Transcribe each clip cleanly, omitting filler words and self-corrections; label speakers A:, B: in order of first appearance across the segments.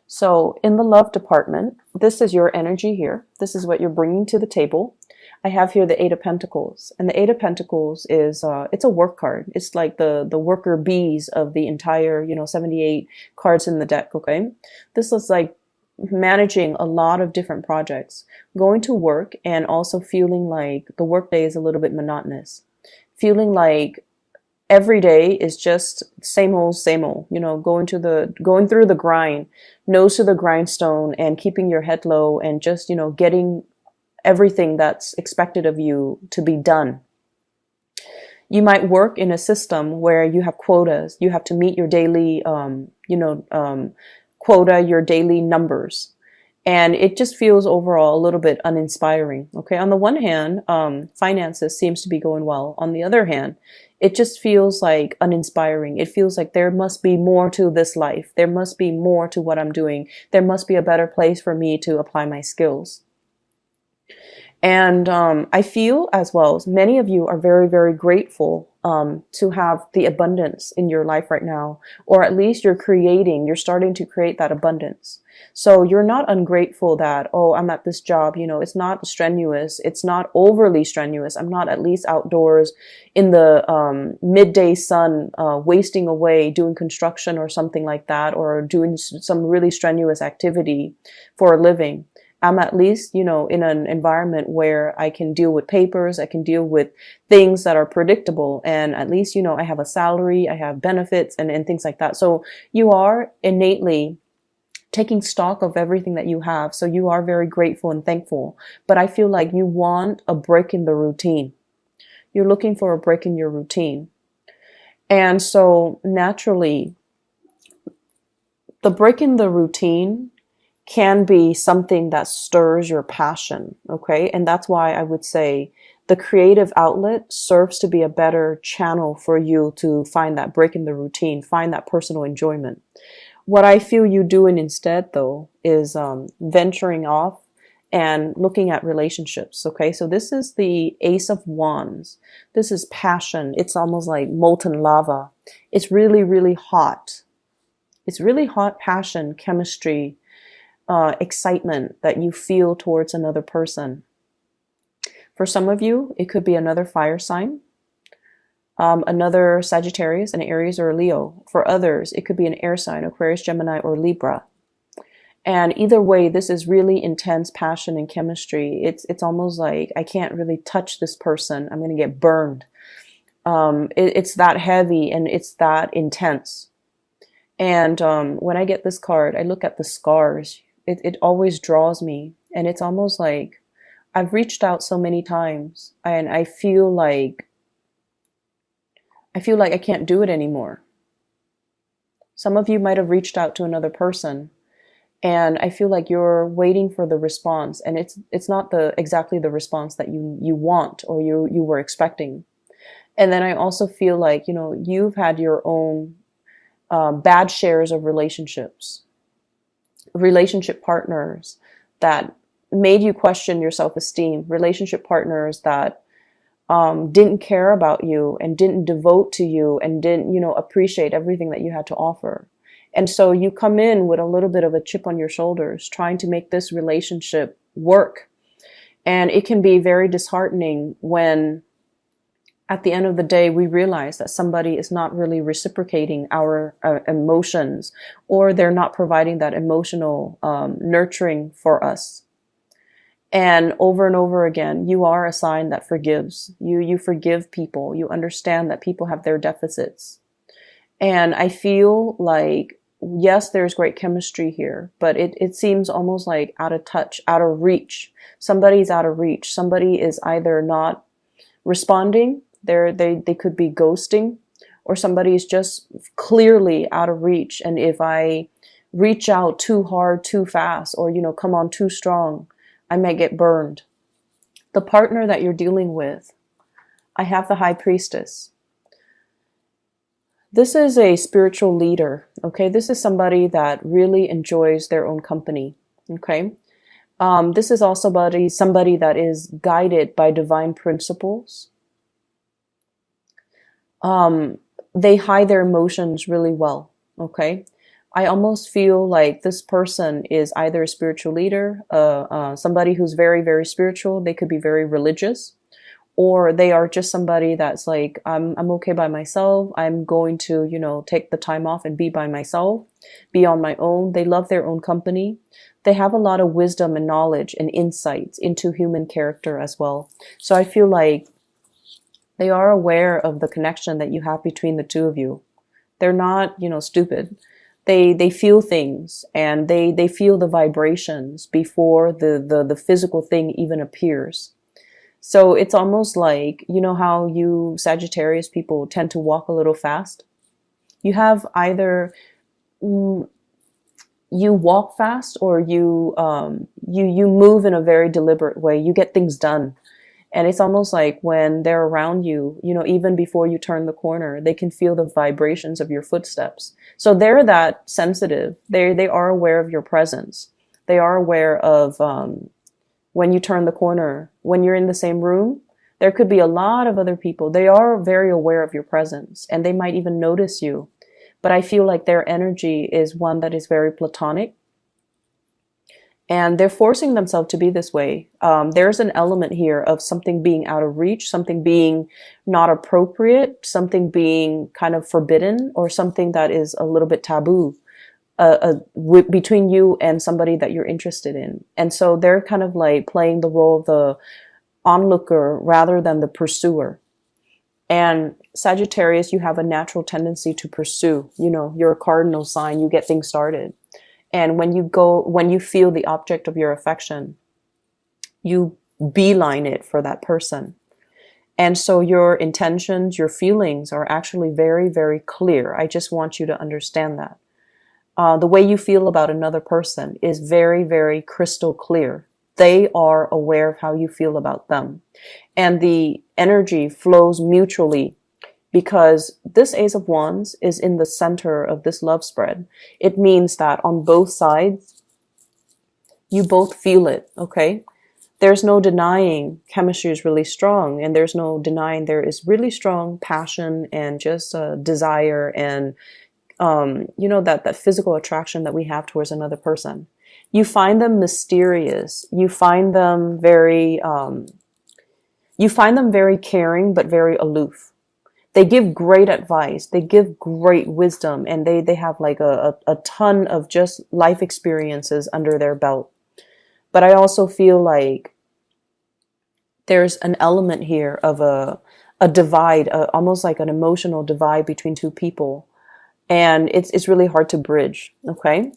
A: So in the love department, this is your energy here. This is what you're bringing to the table. I have here the Eight of Pentacles, and the Eight of Pentacles is it's a work card. It's like the worker bees of the entire 78 cards in the deck. Okay, this is like managing a lot of different projects, going to work, and also feeling like the workday is a little bit monotonous, feeling like every day is just same old, going through the grind, nose to the grindstone, and keeping your head low, and just, getting everything that's expected of you to be done. You might work in a system where you have quotas. You have to meet your daily, quota, your daily numbers. And it just feels overall a little bit uninspiring. Okay. On the one hand, finances seems to be going well. On the other hand, it just feels like uninspiring. It feels like there must be more to this life. There must be more to what I'm doing. There must be a better place for me to apply my skills. And I feel as well, many of you are very, very grateful to have the abundance in your life right now, or at least you're starting to create that abundance. So you're not ungrateful that, oh, I'm at this job, it's not strenuous. It's not overly strenuous. I'm not at least outdoors in the midday sun, wasting away doing construction or something like that, or doing some really strenuous activity for a living. I'm at least, in an environment where I can deal with papers, I can deal with things that are predictable. And at least, I have a salary, I have benefits and things like that. So you are innately taking stock of everything that you have. So you are very grateful and thankful. But I feel like you want a break in the routine. You're looking for a break in your routine. And so naturally, the break in the routine can be something that stirs your passion, okay? And that's why I would say the creative outlet serves to be a better channel for you to find that break in the routine, find that personal enjoyment. What I feel you doing instead, though, is venturing off and looking at relationships, okay? So this is the Ace of Wands. This is passion. It's almost like molten lava. It's really, really hot. It's really hot passion, chemistry, excitement that you feel towards another person. For some of you, it could be another fire sign, another Sagittarius, an Aries, or a Leo. For others, it could be an air sign, Aquarius, Gemini, or Libra. And either way, this is really intense passion and chemistry. It's almost like I can't really touch this person. I'm going to get burned. It's that heavy and it's that intense. And when I get this card, I look at the scars. It always draws me, and it's almost like I've reached out so many times, and I feel like I can't do it anymore. Some of you might have reached out to another person, and I feel like you're waiting for the response, and it's not exactly the response that you want or you were expecting. And then I also feel like you've had your own bad shares of relationship partners that made you question your self-esteem, relationship partners that didn't care about you and didn't devote to you and didn't, appreciate everything that you had to offer. And so you come in with a little bit of a chip on your shoulders, trying to make this relationship work. And it can be very disheartening when at the end of the day, we realize that somebody is not really reciprocating our emotions, or they're not providing that emotional nurturing for us. And over again, you are a sign that forgives. You forgive people. You understand that people have their deficits. And I feel like, yes, there's great chemistry here, but it seems almost like out of touch, out of reach. Somebody's out of reach. Somebody is either not responding, they could be ghosting, or somebody is just clearly out of reach. And if I reach out too hard, too fast, or, come on too strong, I might get burned. The partner that you're dealing with, I have the High Priestess. This is a spiritual leader, okay? This is somebody that really enjoys their own company, okay? This is also somebody that is guided by divine principles. They hide their emotions really well, okay? I almost feel like this person is either a spiritual leader, somebody who's very, very spiritual. They could be very religious, or they are just somebody that's like, I'm okay by myself. I'm going to, you know, take the time off and be by myself, be on my own. They love their own company. They have a lot of wisdom and knowledge and insights into human character as well. So I feel like they are aware of the connection that you have between the two of you. They're not, you know, stupid. They feel things, and they feel the vibrations before the physical thing even appears. So it's almost like, you know how you Sagittarius people tend to walk a little fast? You have either you walk fast, or you move in a very deliberate way. You get things done. And it's almost like when they're around you, you know, even before you turn the corner, they can feel the vibrations of your footsteps. So they're that sensitive. They are aware of your presence. They are aware of when you turn the corner, when you're in the same room, there could be a lot of other people. They are very aware of your presence, and they might even notice you. But I feel like their energy is one that is very platonic. And they're forcing themselves to be this way. There's an element here of something being out of reach, something being not appropriate, something being kind of forbidden, or something that is a little bit taboo between you and somebody that you're interested in. And so they're kind of like playing the role of the onlooker rather than the pursuer. And Sagittarius, you have a natural tendency to pursue. You know, you're a cardinal sign, you get things started. And when you feel the object of your affection, you beeline it for that person. And so your intentions, your feelings are actually very, very clear. I just want you to understand that. The way you feel about another person is very, very crystal clear. They are aware of how you feel about them. And the energy flows mutually, because this Ace of Wands is in the center of this love spread. It means that on both sides, you both feel it, okay? There's no denying chemistry is really strong, and there's no denying there is really strong passion and just desire and, you know, that physical attraction that we have towards another person. You find them mysterious. You find them very caring, but very aloof. They give great advice. They give great wisdom, and they have like a ton of just life experiences under their belt. But I also feel like there's an element here of a divide, almost like an emotional divide between two people. And it's really hard to bridge. Okay.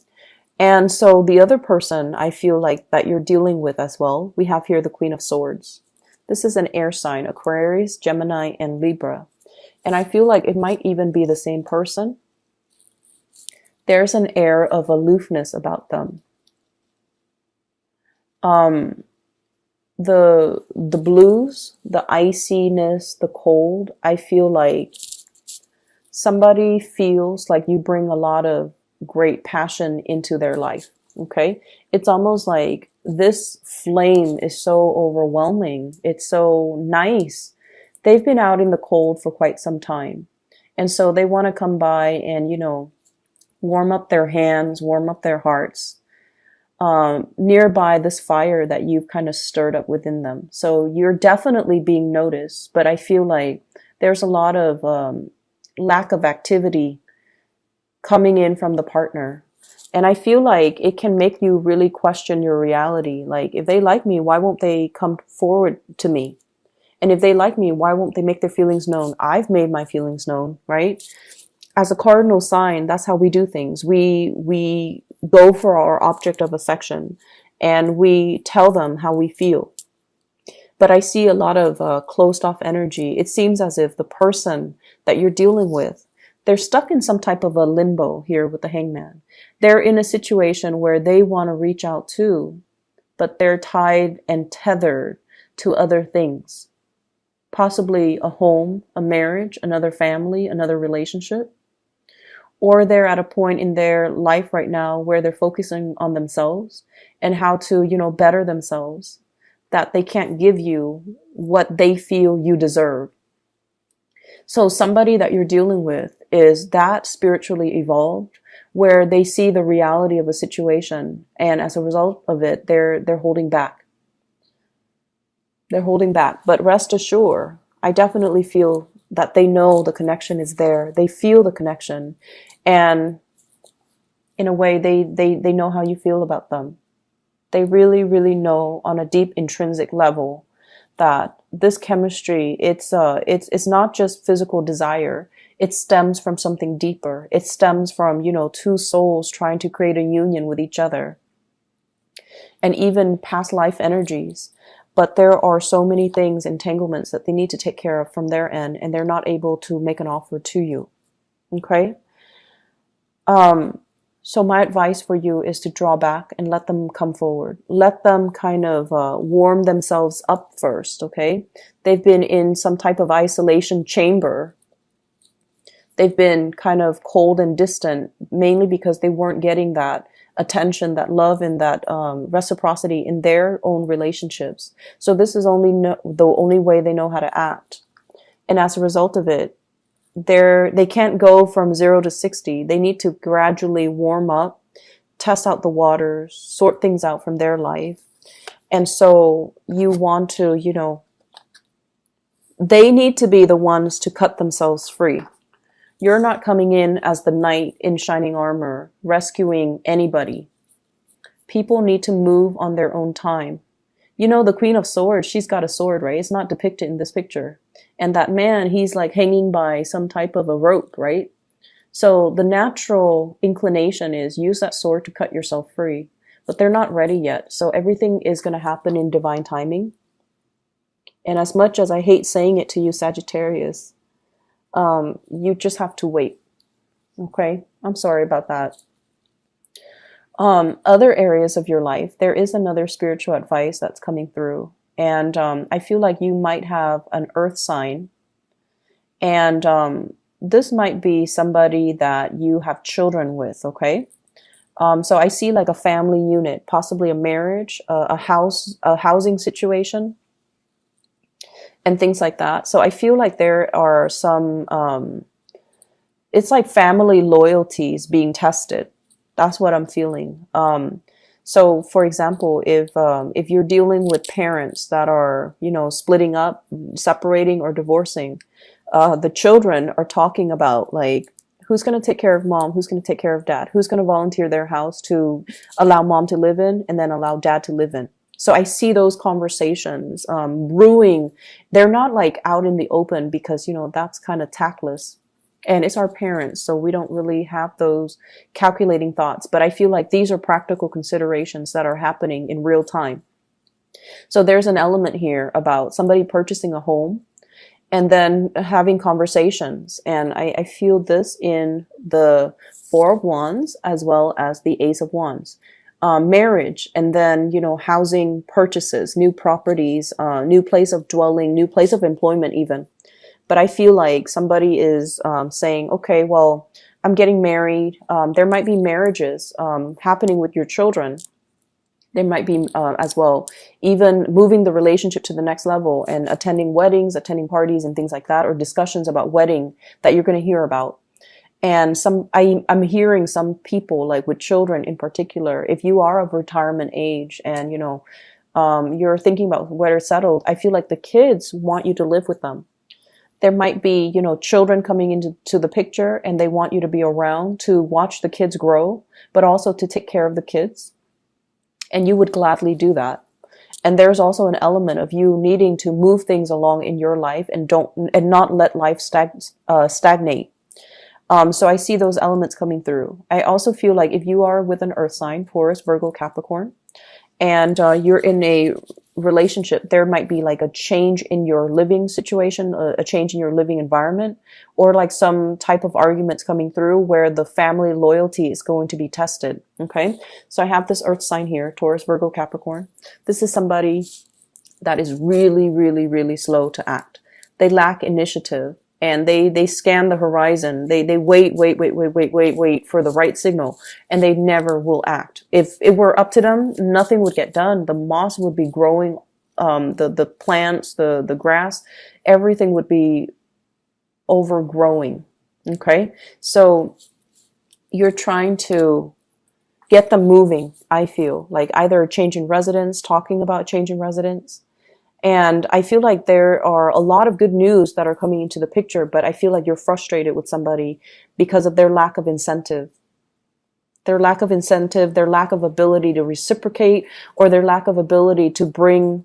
A: And so the other person I feel like that you're dealing with as well, we have here the Queen of Swords. This is an air sign, Aquarius, Gemini, and Libra. And I feel like it might even be the same person. There's an air of aloofness about them. The blues, the iciness, the cold, I feel like somebody feels like you bring a lot of great passion into their life. Okay. It's almost like this flame is so overwhelming. It's so nice. They've been out in the cold for quite some time. And so they want to come by and, you know, warm up their hands, warm up their hearts, nearby this fire that you've kind of stirred up within them. So you're definitely being noticed, but I feel like there's a lot of lack of activity coming in from the partner. And I feel like it can make you really question your reality. Like, if they like me, why won't they come forward to me? And if they like me, why won't they make their feelings known? I've made my feelings known, right? As a cardinal sign, that's how we do things. We go for our object of affection, and we tell them how we feel. But I see a lot of closed off energy. It seems as if the person that you're dealing with, they're stuck in some type of a limbo here with the Hangman. They're in a situation where they want to reach out too, but they're tied and tethered to other things. Possibly a home, a marriage, another family, another relationship. Or they're at a point in their life right now where they're focusing on themselves and how to, you know, better themselves, that they can't give you what they feel you deserve. So somebody that you're dealing with is that spiritually evolved, where they see the reality of a situation, and as a result of it, they're holding back. They're holding back. But rest assured, I definitely feel that they know the connection is there. They feel the connection, and in a way, they know how you feel about them. They really, really know on a deep intrinsic level that this chemistry, it's not just physical desire. It stems from something deeper. It stems from, two souls trying to create a union with each other, and even past life energies. But there are so many things, entanglements that they need to take care of from their end, and they're not able to make an offer to you. Okay? So my advice for you is to draw back and let them come forward. Let them kind of warm themselves up first, okay? They've been in some type of isolation chamber. They've been kind of cold and distant, mainly because they weren't getting that attention, that love, and that reciprocity in their own relationships. So this is the only way they know how to act. And as a result of it, they can't go from 0 to 60. They need to gradually warm up, test out the waters, sort things out from their life. And so you want to, they need to be the ones to cut themselves free. You're not coming in as the knight in shining armor, rescuing anybody. People need to move on their own time. The Queen of Swords, she's got a sword, right? It's not depicted in this picture. And that man, he's like hanging by some type of a rope, right? So the natural inclination is use that sword to cut yourself free. But they're not ready yet. So everything is going to happen in divine timing. And as much as I hate saying it to you, Sagittarius, you just have to wait. Okay? I'm sorry about that. Other areas of your life, there is another spiritual advice that's coming through. And I feel like you might have an earth sign. And this might be somebody that you have children with, okay? So I see like a family unit, possibly a marriage, a housing situation, and things like that. So I feel like there are some, it's like family loyalties being tested. That's what I'm feeling. So, for example, if you're dealing with parents that are, splitting up, separating, or divorcing, the children are talking about like, who's going to take care of mom? Who's going to take care of dad? Who's going to volunteer their house to allow mom to live in and then allow dad to live in? So I see those conversations brewing. They're not like out in the open because, that's kind of tactless. And it's our parents, so we don't really have those calculating thoughts. But I feel like these are practical considerations that are happening in real time. So there's an element here about somebody purchasing a home and then having conversations. And I feel this in the Four of Wands as well as the Ace of Wands. Marriage, and then, housing purchases, new properties, new place of dwelling, new place of employment even. But I feel like somebody is saying, okay, well, I'm getting married. There might be marriages happening with your children. There might be as well, even moving the relationship to the next level and attending weddings, attending parties and things like that, or discussions about wedding that you're going to hear about. And I'm hearing some people like with children in particular, if you are of retirement age and, you're thinking about where it's settled, I feel like the kids want you to live with them. There might be, children coming into the picture and they want you to be around to watch the kids grow, but also to take care of the kids. And you would gladly do that. And there's also an element of you needing to move things along in your life and not let life stagnate. So I see those elements coming through. I also feel like if you are with an earth sign, Taurus, Virgo, Capricorn, and you're in a relationship, there might be like a change in your living situation, a change in your living environment, or like some type of arguments coming through where the family loyalty is going to be tested. Okay. So I have this earth sign here, Taurus, Virgo, Capricorn. This is somebody that is really, really, really slow to act. They lack initiative. And they scan the horizon. They wait for the right signal, and they never will act. If it were up to them, nothing would get done. The moss would be growing, the plants, the grass, everything would be overgrowing. Okay, so you're trying to get them moving, I feel like either changing residence, talking about changing residence. And I feel like there are a lot of good news that are coming into the picture, but I feel like you're frustrated with somebody because of their lack of incentive. Their lack of incentive, their lack of ability to reciprocate, or their lack of ability to bring,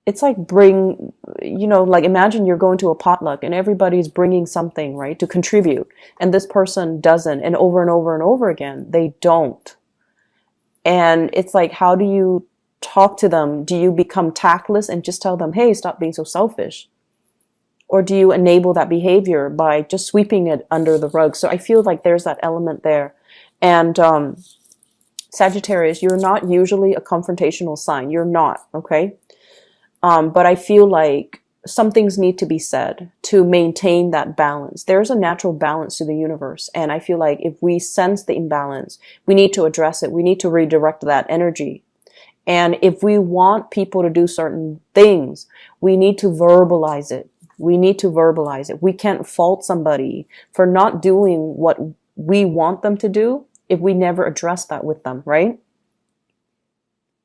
A: it's like bring, like imagine you're going to a potluck and everybody's bringing something, right, to contribute. And this person doesn't, and over and over again, they don't. And it's like, how do you talk to them? Do you become tactless and just tell them, hey, stop being so selfish? Or do you enable that behavior by just sweeping it under the rug? So I feel like there's that element there. And Sagittarius, you're not usually a confrontational sign. You're not, okay? But I feel like some things need to be said to maintain that balance. There's a natural balance to the universe. And I feel like if we sense the imbalance, we need to address it. We need to redirect that energy. And if we want people to do certain things, we need to verbalize it. We need to verbalize it. We can't fault somebody for not doing what we want them to do if we never address that with them, right?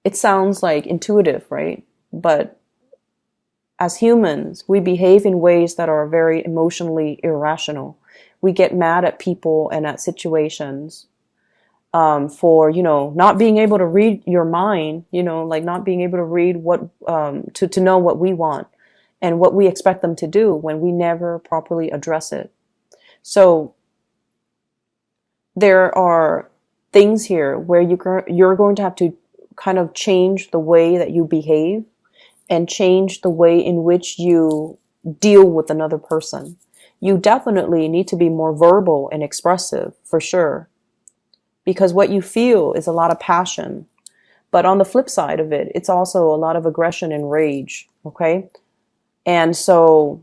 A: It sounds like intuitive, right? But as humans, we behave in ways that are very emotionally irrational. We get mad at people and at situations for, not being able to read your mind, like not being able to read what, to know what we want and what we expect them to do when we never properly address it. So there are things here where you're going to have to kind of change the way that you behave and change the way in which you deal with another person. You definitely need to be more verbal and expressive, for sure, because what you feel is a lot of passion. But on the flip side of it, it's also a lot of aggression and rage, okay? And so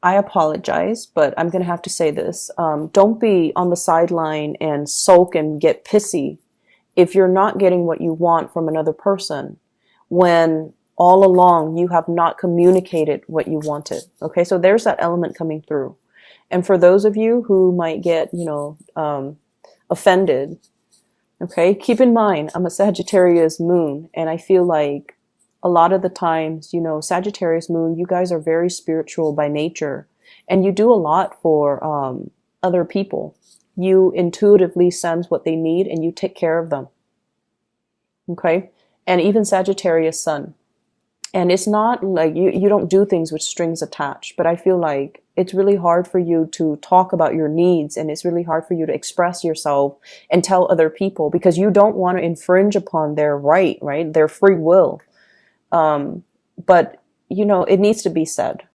A: I apologize, but I'm going to have to say this. Don't be on the sideline and sulk and get pissy if you're not getting what you want from another person, when all along you have not communicated what you wanted. Okay, so there's that element coming through. And for those of you who might get, offended, okay, keep in mind, I'm a Sagittarius moon, and I feel like a lot of the times, Sagittarius moon, you guys are very spiritual by nature, and you do a lot for other people. You intuitively sense what they need and you take care of them. Okay? And even Sagittarius sun. And it's not like you don't do things with strings attached, but I feel like it's really hard for you to talk about your needs, and it's really hard for you to express yourself and tell other people because you don't want to infringe upon their right? Their free will. But, it needs to be said.